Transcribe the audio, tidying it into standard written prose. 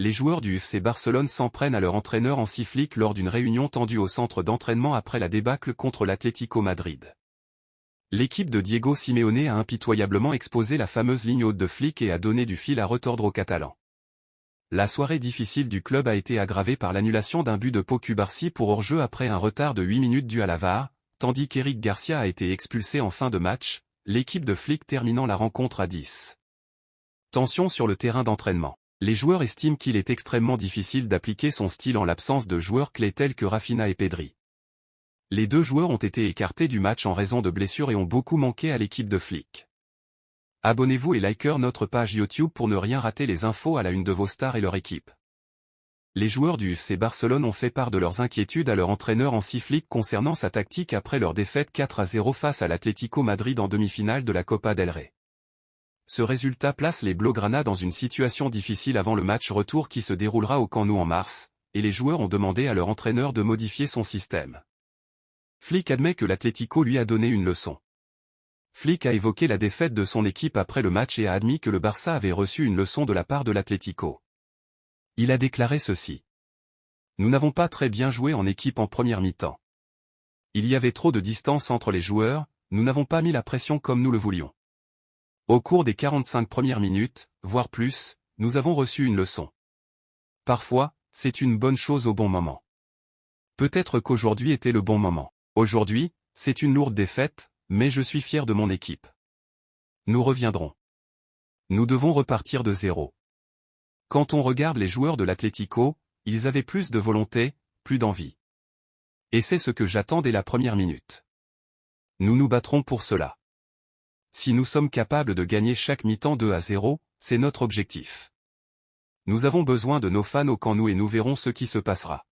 Les joueurs du FC Barcelone s'en prennent à leur entraîneur Hansi Flick lors d'une réunion tendue au centre d'entraînement après la débâcle contre l'Atlético Madrid. L'équipe de Diego Simeone a impitoyablement exposé la fameuse ligne haute de Flick et a donné du fil à retordre aux Catalans. La soirée difficile du club a été aggravée par l'annulation d'un but de Pau Cubarsí pour hors-jeu après un retard de 8 minutes dû à la VAR, tandis qu'Éric Garcia a été expulsé en fin de match, l'équipe de Flick terminant la rencontre à 10. Tension sur le terrain d'entraînement. Les joueurs estiment qu'il est extrêmement difficile d'appliquer son style en l'absence de joueurs clés tels que Rafinha et Pedri. Les deux joueurs ont été écartés du match en raison de blessures et ont beaucoup manqué à l'équipe de Flick. Abonnez-vous et likez notre page YouTube pour ne rien rater les infos à la une de vos stars et leur équipe. Les joueurs du FC Barcelone ont fait part de leurs inquiétudes à leur entraîneur Hansi Flick concernant sa tactique après leur défaite 4-0 face à l'Atlético Madrid en demi-finale de la Copa del Rey. Ce résultat place les Blaugrana dans une situation difficile avant le match retour qui se déroulera au Camp Nou en mars, et les joueurs ont demandé à leur entraîneur de modifier son système. Flick admet que l'Atlético lui a donné une leçon. Flick a évoqué la défaite de son équipe après le match et a admis que le Barça avait reçu une leçon de la part de l'Atlético. Il a déclaré ceci. « Nous n'avons pas très bien joué en équipe en première mi-temps. Il y avait trop de distance entre les joueurs, nous n'avons pas mis la pression comme nous le voulions. Au cours des 45 premières minutes, voire plus, nous avons reçu une leçon. Parfois, c'est une bonne chose au bon moment. Peut-être qu'aujourd'hui était le bon moment. Aujourd'hui, c'est une lourde défaite, mais je suis fier de mon équipe. Nous reviendrons. Nous devons repartir de zéro. » Quand on regarde les joueurs de l'Atlético, ils avaient plus de volonté, plus d'envie. Et c'est ce que j'attends dès la première minute. Nous nous battrons pour cela. Si nous sommes capables de gagner chaque mi-temps 2-0, c'est notre objectif. Nous avons besoin de nos fans au Camp Nou et nous verrons ce qui se passera.